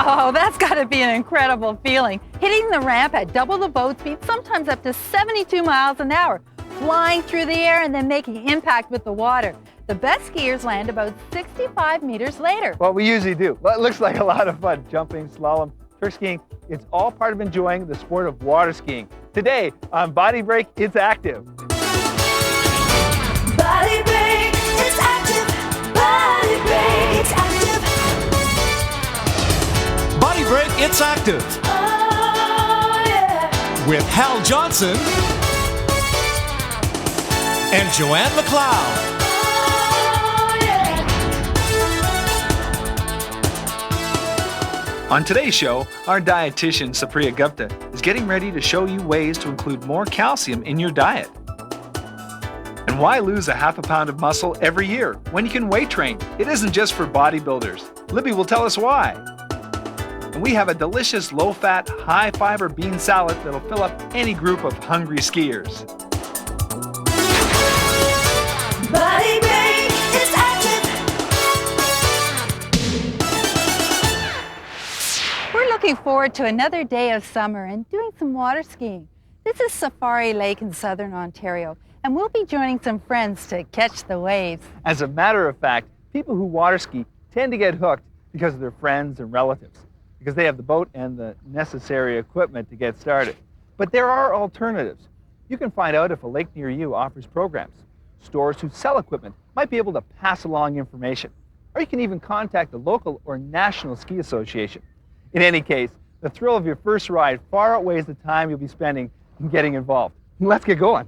Oh, that's got to be an incredible feeling. Hitting the ramp at double the boat speed, sometimes up to 72 miles an hour, flying through the air and then making impact with the water. The best skiers land about 65 meters later. Well, we usually do. Well, it looks like a lot of fun. Jumping, slalom, trick skiing. It's all part of enjoying the sport of water skiing. Today on BodyBreak, it's active. BodyBreak, it's active. BodyBreak, it's active. BodyBreak, it's active. Oh, yeah. With Hal Johnson and Joanne McLeod. On today's show, our dietitian, Supriya Gupta, is getting ready to show you ways to include more calcium in your diet. And why lose a half a pound of muscle every year when you can weight train? It isn't just for bodybuilders. Libby will tell us why. And we have a delicious low-fat, high-fiber bean salad that'll fill up any group of hungry skiers. BodyBreak, it's active. We're looking forward to another day of summer and doing some water skiing. This is Safari Lake in southern Ontario, and we'll be joining some friends to catch the waves. As a matter of fact, people who water ski tend to get hooked because of their friends and relatives, because they have the boat and the necessary equipment to get started. But there are alternatives. You can find out if a lake near you offers programs. Stores who sell equipment might be able to pass along information. Or you can even contact the local or national ski association. In any case, the thrill of your first ride far outweighs the time you'll be spending in getting involved. Let's get going.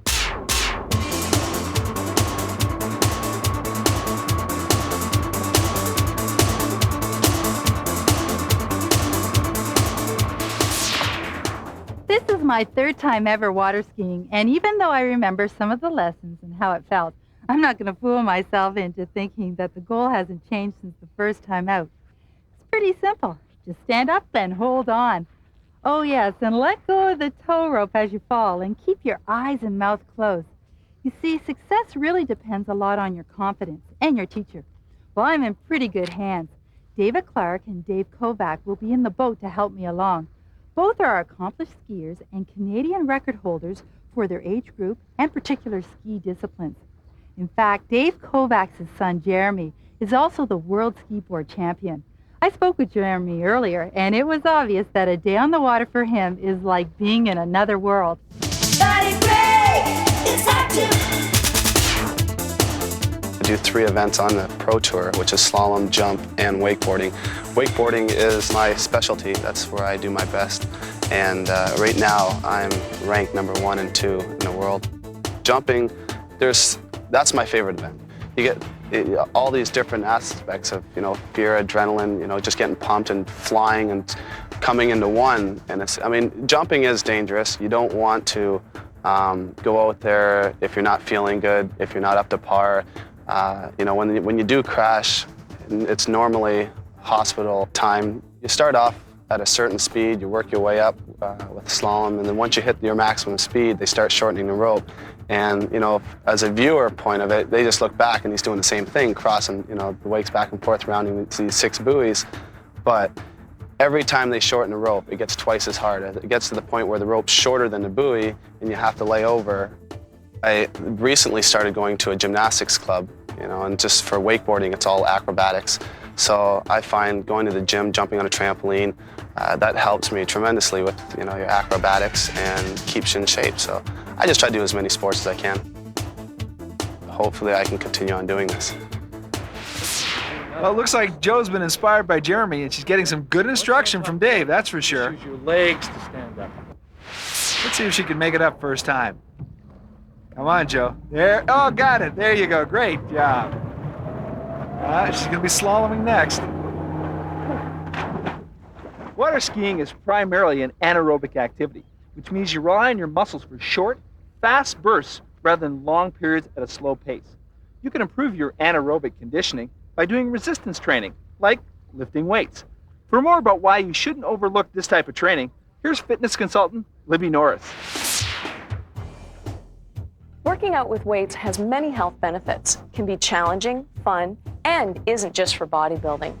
This is my third time ever water skiing, and even though I remember some of the lessons and how it felt, I'm not going to fool myself into thinking that the goal hasn't changed since the first time out. It's pretty simple. Just stand up and hold on. Oh yes, and let go of the tow rope as you fall, and keep your eyes and mouth closed. You see, success really depends a lot on your confidence and your teacher. Well, I'm in pretty good hands. David Clark and Dave Kovac will be in the boat to help me along. Both are accomplished skiers and Canadian record holders for their age group and particular ski disciplines. In fact, Dave Kovac's son, Jeremy, is also the world ski board champion. I spoke with Jeremy earlier, and it was obvious that a day on the water for him is like being in another world. BodyBreak, it's active. I do 3 events on the Pro Tour, which is slalom, jump, and wakeboarding. Wakeboarding is my specialty. That's where I do my best. And right now, I'm ranked number 1 and 2 in the world. Jumping, that's my favorite event. You get all these different aspects of, fear, adrenaline, just getting pumped and flying and coming into one. And jumping is dangerous. You don't want to go out there if you're not feeling good, if you're not up to par. When you do crash, it's normally hospital time. You start off at a certain speed, you work your way up with slalom, and then once you hit your maximum speed, they start shortening the rope. And, as a viewer point of it, they just look back and he's doing the same thing, crossing, the wakes back and forth, rounding these 6 buoys. But every time they shorten the rope, it gets twice as hard. It gets to the point where the rope's shorter than the buoy and you have to lay over. I recently started going to a gymnastics club, and just for wakeboarding, it's all acrobatics. So I find going to the gym, jumping on a trampoline, that helps me tremendously with, your acrobatics and keeps you in shape. So I just try to do as many sports as I can. Hopefully I can continue on doing this. Well, it looks like Jo's been inspired by Jeremy, and she's getting some good instruction from Dave, that's for sure. Use your legs to stand up. Let's see if she can make it up first time. Come on, Jo. There. Oh, got it. There you go. Great job. She's going to be slaloming next. Water skiing is primarily an anaerobic activity, which means you rely on your muscles for short, fast bursts rather than long periods at a slow pace. You can improve your anaerobic conditioning by doing resistance training, like lifting weights. For more about why you shouldn't overlook this type of training, here's fitness consultant Libby Norris. Working out with weights has many health benefits, can be challenging, fun, and isn't just for bodybuilding.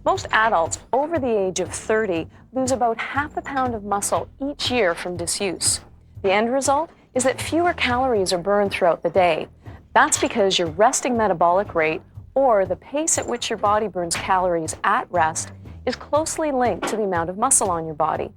Most adults over the age of 30 lose about half a pound of muscle each year from disuse. The end result is that fewer calories are burned throughout the day. That's because your resting metabolic rate, or the pace at which your body burns calories at rest, is closely linked to the amount of muscle on your body.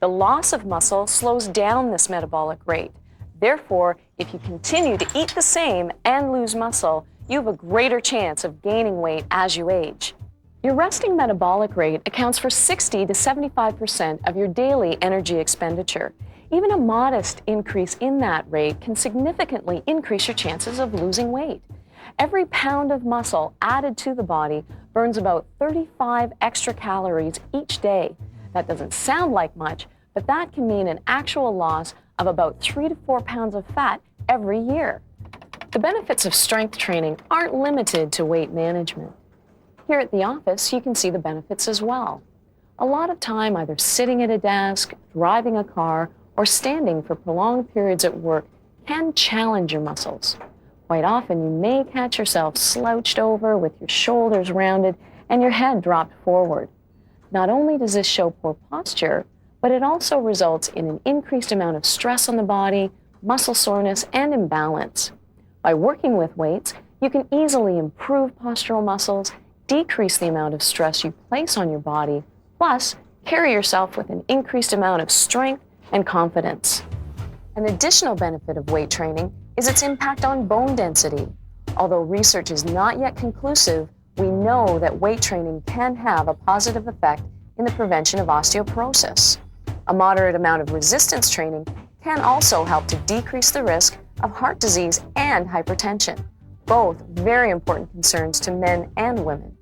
The loss of muscle slows down this metabolic rate. Therefore, if you continue to eat the same and lose muscle, you have a greater chance of gaining weight as you age. Your resting metabolic rate accounts for 60 to 75% of your daily energy expenditure. Even a modest increase in that rate can significantly increase your chances of losing weight. Every pound of muscle added to the body burns about 35 extra calories each day. That doesn't sound like much, but that can mean an actual loss of about 3 to 4 pounds of fat every year. The benefits of strength training aren't limited to weight management. Here at the office, you can see the benefits as well. A lot of time either sitting at a desk, driving a car, or standing for prolonged periods at work can challenge your muscles. Quite often, you may catch yourself slouched over with your shoulders rounded and your head dropped forward. Not only does this show poor posture, but it also results in an increased amount of stress on the body, muscle soreness, and imbalance. By working with weights, you can easily improve postural muscles, decrease the amount of stress you place on your body, plus carry yourself with an increased amount of strength and confidence. An additional benefit of weight training is its impact on bone density. Although research is not yet conclusive, we know that weight training can have a positive effect in the prevention of osteoporosis. A moderate amount of resistance training can also help to decrease the risk of heart disease and hypertension, both very important concerns to men and women.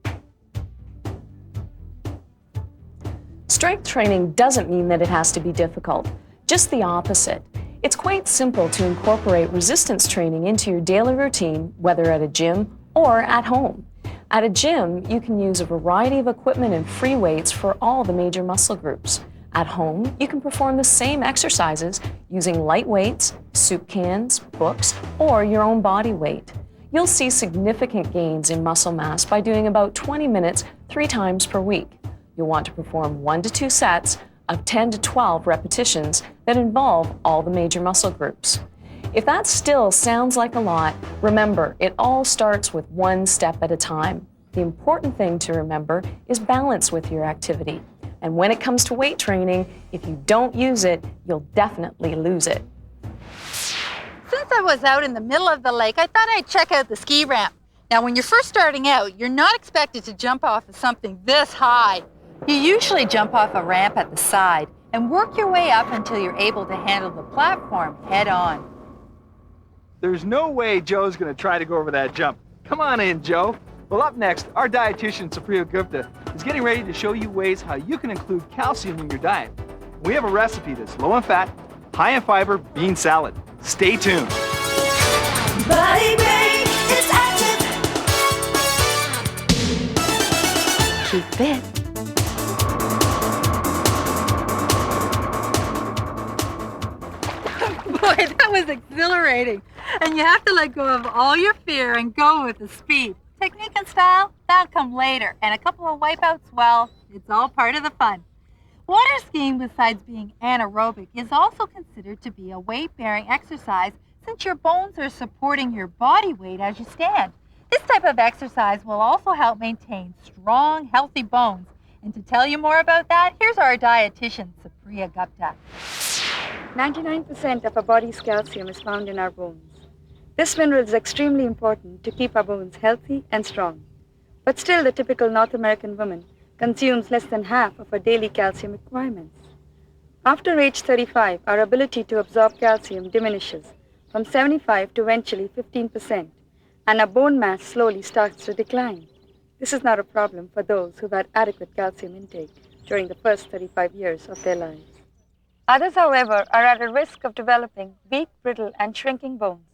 Strength training doesn't mean that it has to be difficult, just the opposite. It's quite simple to incorporate resistance training into your daily routine, whether at a gym or at home. At a gym, you can use a variety of equipment and free weights for all the major muscle groups. At home, you can perform the same exercises using light weights, soup cans, books, or your own body weight. You'll see significant gains in muscle mass by doing about 20 minutes 3 times per week. You'll want to perform 1 to 2 sets of 10 to 12 repetitions that involve all the major muscle groups. If that still sounds like a lot, remember, it all starts with one step at a time. The important thing to remember is balance with your activity. And when it comes to weight training, if you don't use it, you'll definitely lose it. Since I was out in the middle of the lake, I thought I'd check out the ski ramp. Now, when you're first starting out, you're not expected to jump off of something this high. You usually jump off a ramp at the side and work your way up until you're able to handle the platform head on. There's no way Joe's going to try to go over that jump. Come on in, Joe. Well, up next, our dietitian, Supriya Gupta, is getting ready to show you ways how you can include calcium in your diet. We have a recipe that's low in fat, high in fiber bean salad. Stay tuned. BodyBreak is active. Keep fit. Boy, that was exhilarating. And you have to let go of all your fear and go with the speed. Technique and style, that'll come later. And a couple of wipeouts, well, it's all part of the fun. Water skiing, besides being anaerobic, is also considered to be a weight-bearing exercise since your bones are supporting your body weight as you stand. This type of exercise will also help maintain strong, healthy bones. And to tell you more about that, here's our dietitian, Supriya Gupta. 99% of our body's calcium is found in our bones. This mineral is extremely important to keep our bones healthy and strong. But still, the typical North American woman consumes less than half of her daily calcium requirements. After age 35, our ability to absorb calcium diminishes from 75 to eventually 15%, and our bone mass slowly starts to decline. This is not a problem for those who've had adequate calcium intake during the first 35 years of their lives. Others, however, are at a risk of developing weak, brittle, and shrinking bones,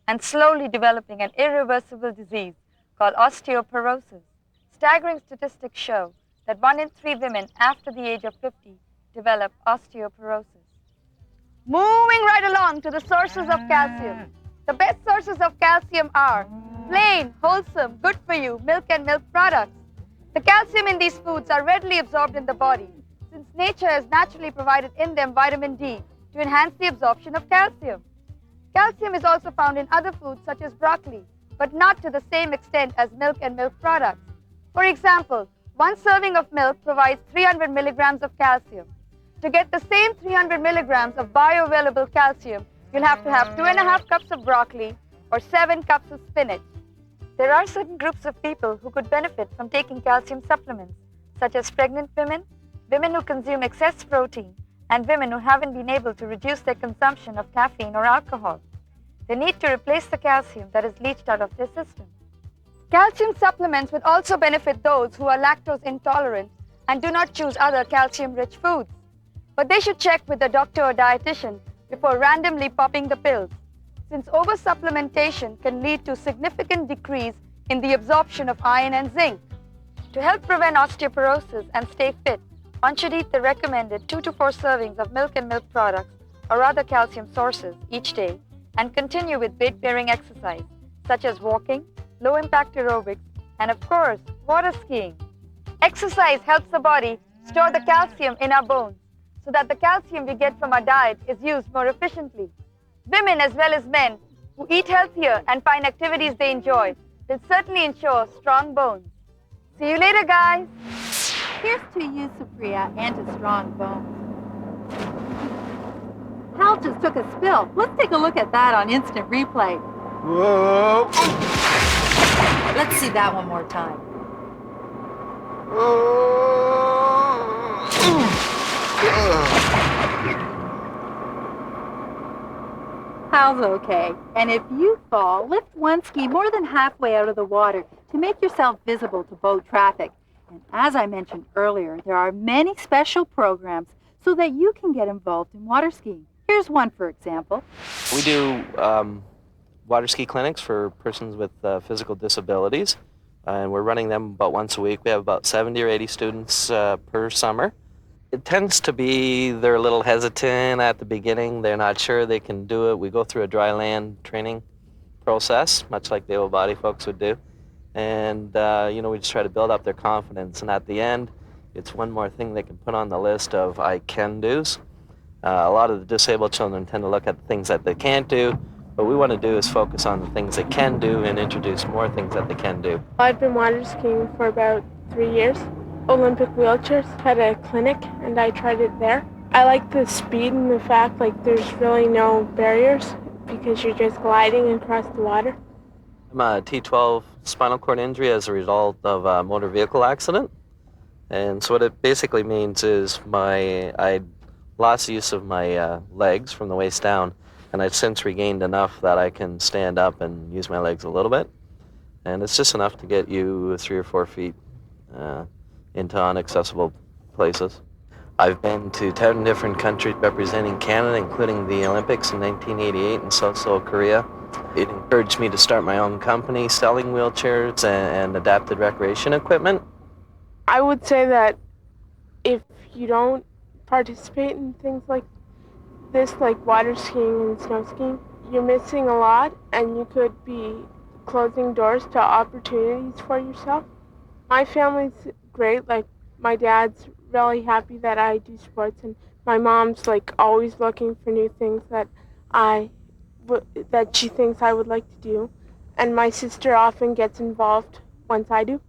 and slowly developing an irreversible disease called osteoporosis. Staggering statistics show that 1 in 3 women after the age of 50 develop osteoporosis. Moving right along to the sources of calcium. The best sources of calcium are plain, wholesome, good for you milk and milk products, The calcium in these foods are readily absorbed in the body, since nature has naturally provided in them vitamin D to enhance the absorption of calcium. Calcium is also found in other foods such as broccoli, but not to the same extent as milk and milk products. For example, one serving of milk provides 300 milligrams of calcium. To get the same 300 milligrams of bioavailable calcium, you'll have to have 2.5 cups of broccoli or 7 cups of spinach. There are certain groups of people who could benefit from taking calcium supplements, such as pregnant women, women who consume excess protein, and women who haven't been able to reduce their consumption of caffeine or alcohol. They need to replace the calcium that is leached out of their system. Calcium supplements would also benefit those who are lactose intolerant and do not choose other calcium-rich foods. But they should check with a doctor or dietitian before randomly popping the pills, since oversupplementation can lead to significant decrease in the absorption of iron and zinc. To help prevent osteoporosis and stay fit, one should eat the recommended 2 to 4 servings of milk and milk products or other calcium sources each day and continue with weight-bearing exercise, such as walking, low-impact aerobics, and of course, water skiing. Exercise helps the body store the calcium in our bones so that the calcium we get from our diet is used more efficiently. Women as well as men who eat healthier and find activities they enjoy will certainly ensure strong bones. See you later, guys. Here's to you, Supriya, and to strong bones. Hal just took a spill. Let's take a look at that on instant replay. Whoa! Let's see that one more time. Hal's okay. And if you fall, lift one ski more than halfway out of the water to make yourself visible to boat traffic. And as I mentioned earlier, there are many special programs so that you can get involved in water skiing. Here's one, for example. We do water ski clinics for persons with physical disabilities, and we're running them about once a week. We have about 70 or 80 students per summer. It tends to be they're a little hesitant at the beginning. They're not sure they can do it. We go through a dry land training process, much like the able body folks would do. And, we just try to build up their confidence. And at the end, it's one more thing they can put on the list of I can do's. A lot of the disabled children tend to look at the things that they can't do. What we want to do is focus on the things they can do and introduce more things that they can do. I've been water skiing for about 3 years. Olympic Wheelchairs had a clinic, and I tried it there. I like the speed and the fact there's really no barriers because you're just gliding across the water. I'm a T12 spinal cord injury as a result of a motor vehicle accident. And so what it basically means is I lost use of my legs from the waist down, and I've since regained enough that I can stand up and use my legs a little bit. And it's just enough to get you 3 or 4 feet into inaccessible places. I've been to 10 different countries representing Canada, including the Olympics in 1988 in South Seoul, Korea. It encouraged me to start my own company selling wheelchairs and adapted recreation equipment. I would say that if you don't participate in things like this, like water skiing and snow skiing, you're missing a lot, and you could be closing doors to opportunities for yourself. My family's great. My dad's really happy that I do sports, and my mom's always looking for new things that she thinks I would like to do, and my sister often gets involved once I do.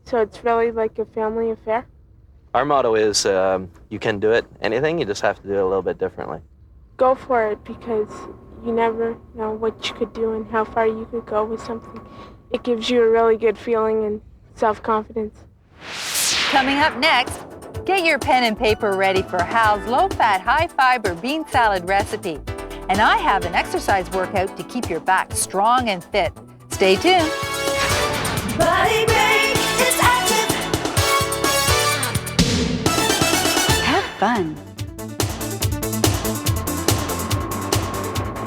So it's really like a family affair. Our motto is you can do it, anything, you just have to do it a little bit differently. Go for it, because you never know what you could do and how far you could go with something. It gives you a really good feeling and self-confidence. Coming up next, get your pen and paper ready for Hal's low-fat, high-fiber bean salad recipe. And I have an exercise workout to keep your back strong and fit. Stay tuned. BodyBreak is active. Have fun.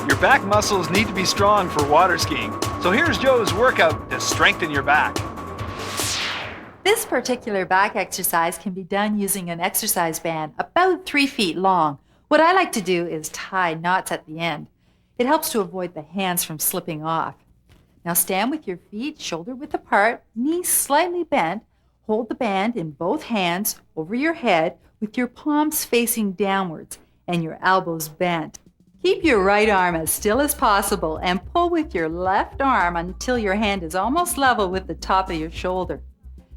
Your back muscles need to be strong for water skiing. So here's Joe's workout to strengthen your back. This particular back exercise can be done using an exercise band about 3 feet long. What I like to do is tie knots at the end. It helps to avoid the hands from slipping off. Now stand with your feet shoulder width apart, knees slightly bent. Hold the band in both hands over your head with your palms facing downwards and your elbows bent. Keep your right arm as still as possible and pull with your left arm until your hand is almost level with the top of your shoulder.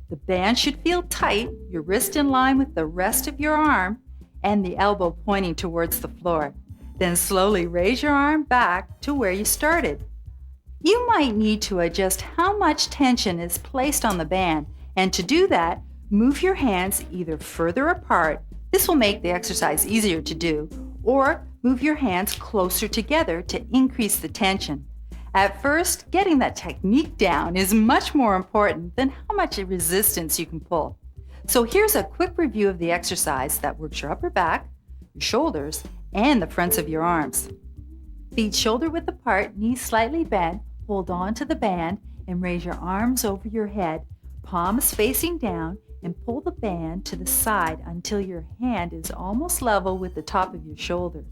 The band should feel tight, your wrist in line with the rest of your arm, and the elbow pointing towards the floor. Then slowly raise your arm back to where you started. You might need to adjust how much tension is placed on the band, and to do that, move your hands either further apart, this will make the exercise easier to do, or move your hands closer together to increase the tension. At first, getting that technique down is much more important than how much resistance you can pull. So here's a quick review of the exercise that works your upper back, your shoulders, and the fronts of your arms. Feet shoulder width apart, knees slightly bent, hold on to the band and raise your arms over your head, palms facing down, and pull the band to the side until your hand is almost level with the top of your shoulder.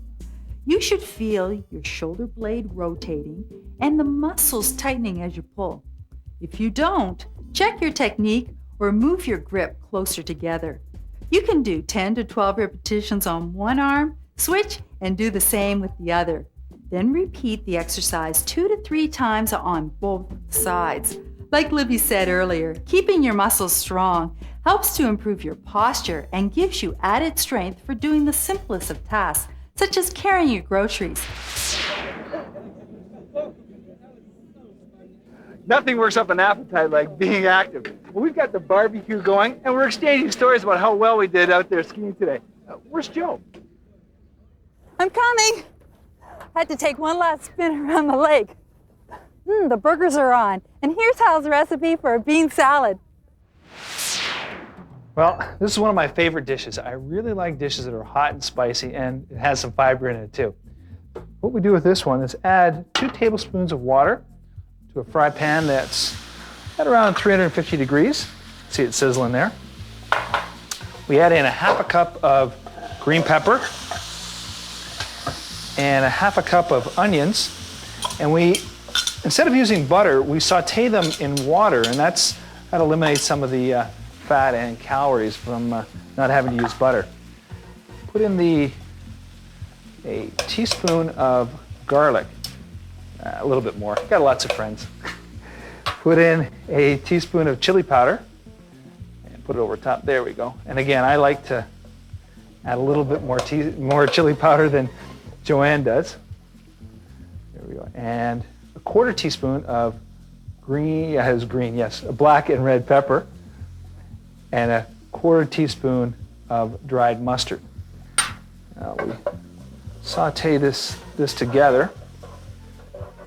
You should feel your shoulder blade rotating and the muscles tightening as you pull. If you don't, check your technique or move your grip closer together. You can do 10 to 12 repetitions on one arm, switch, and do the same with the other. Then repeat the exercise 2 to 3 times on both sides. Like Libby said earlier, keeping your muscles strong helps to improve your posture and gives you added strength for doing the simplest of tasks, such as carrying your groceries. Nothing works up an appetite like being active. Well, we've got the barbecue going, and we're exchanging stories about how well we did out there skiing today. Where's Joe? I'm coming. I had to take one last spin around the lake. The burgers are on, and here's Hal's recipe for a bean salad. Well, this is one of my favorite dishes. I really like dishes that are hot and spicy, and it has some fiber in it too. What we do with this one is add 2 tablespoons of water to a fry pan that's at around 350 degrees. See it sizzling there. We add in a half a cup of green pepper and a half a cup of onions, and instead of using butter, we saute them in water, and that eliminates some of the fat and calories from not having to use butter. Put in a teaspoon of garlic, a little bit more. Got lots of friends. Put in a teaspoon of chili powder and put it over top. There we go. And again, I like to add a little bit more chili powder than Joanne does. There we go. And a 1/4 teaspoon of black and red pepper, and a 1/4 teaspoon of dried mustard. Now we saute this together.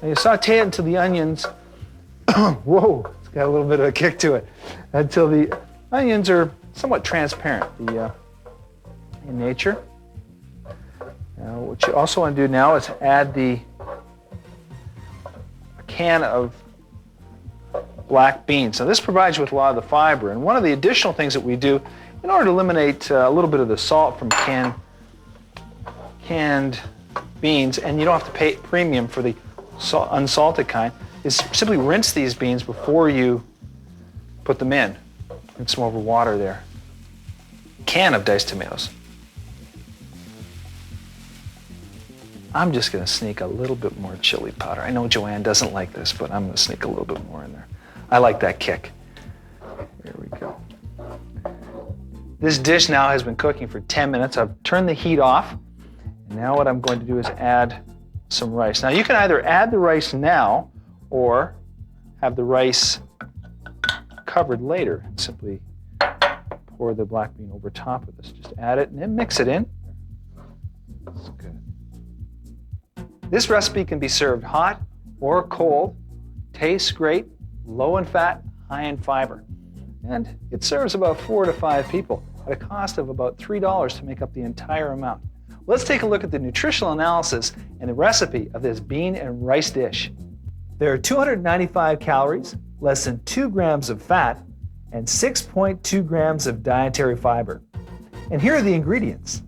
And you saute it until the onions, whoa, it's got a little bit of a kick to it, until the onions are somewhat transparent in nature. Now what you also want to do now is add a can of black beans. So this provides you with a lot of the fiber, and one of the additional things that we do in order to eliminate a little bit of the salt from canned beans, and you don't have to pay premium for the unsalted kind, is simply rinse these beans before you put them in. Rinse them over water there. Can of diced tomatoes. I'm just going to sneak a little bit more chili powder. I know Joanne doesn't like this, but I'm going to sneak a little bit more in there. I like that kick. There we go. This dish now has been cooking for 10 minutes. I've turned the heat off. And now what I'm going to do is add some rice. Now you can either add the rice now or have the rice covered later. Simply pour the black bean over top of this. Just add it and then mix it in. That's good. This recipe can be served hot or cold. Tastes great, low in fat, high in fiber. And it serves about 4 to 5 people at a cost of about $3 to make up the entire amount. Let's take a look at the nutritional analysis and the recipe of this bean and rice dish. There are 295 calories, less than 2 grams of fat, and 6.2 grams of dietary fiber. And here are the ingredients.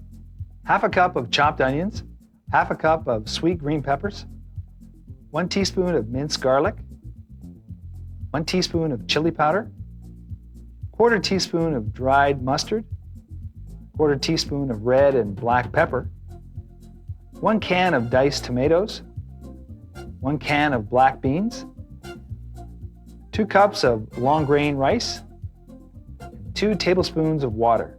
Half a cup of chopped onions, half a cup of sweet green peppers, 1 teaspoon of minced garlic, 1 teaspoon of chili powder, 1/4 teaspoon of dried mustard, 1/4 teaspoon of red and black pepper, 1 can of diced tomatoes, 1 can of black beans, 2 cups of long grain rice, and 2 tablespoons of water.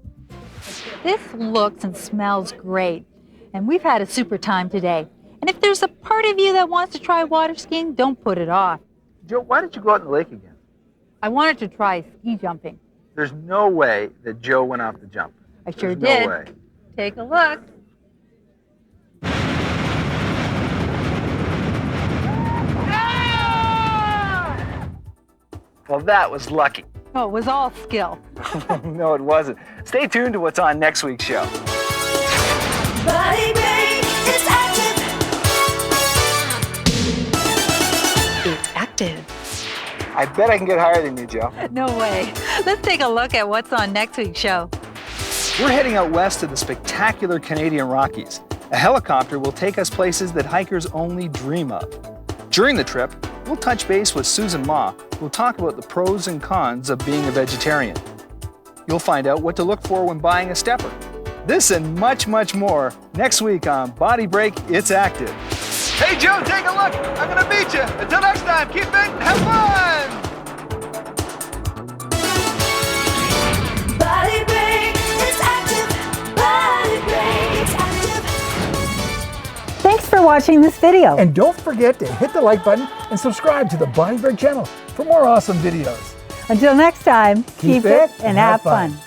This looks and smells great, and we've had a super time today. And if there's a part of you that wants to try water skiing, don't put it off. Joe, why did you go out in the lake again? I wanted to try ski jumping. There's no way that Joe went off the jump. I sure There's did. No way. Take a look. Well, that was lucky. Oh, it was all skill. No, it wasn't. Stay tuned to what's on next week's show. BodyBreak is active. It's active. I bet I can get higher than you, Joe. No way. Let's take a look at what's on next week's show. We're heading out west to the spectacular Canadian Rockies. A helicopter will take us places that hikers only dream of. During the trip, we'll touch base with Susan Ma, who'll talk about the pros and cons of being a vegetarian. You'll find out what to look for when buying a stepper. This and much, much more next week on BodyBreak, It's Active. Hey, Joe, take a look. I'm going to beat you. Until next time, keep fit and have fun. BodyBreak is active. BodyBreak is active. Thanks for watching this video. And don't forget to hit the like button and subscribe to the BodyBreak channel for more awesome videos. Until next time, keep fit and have fun.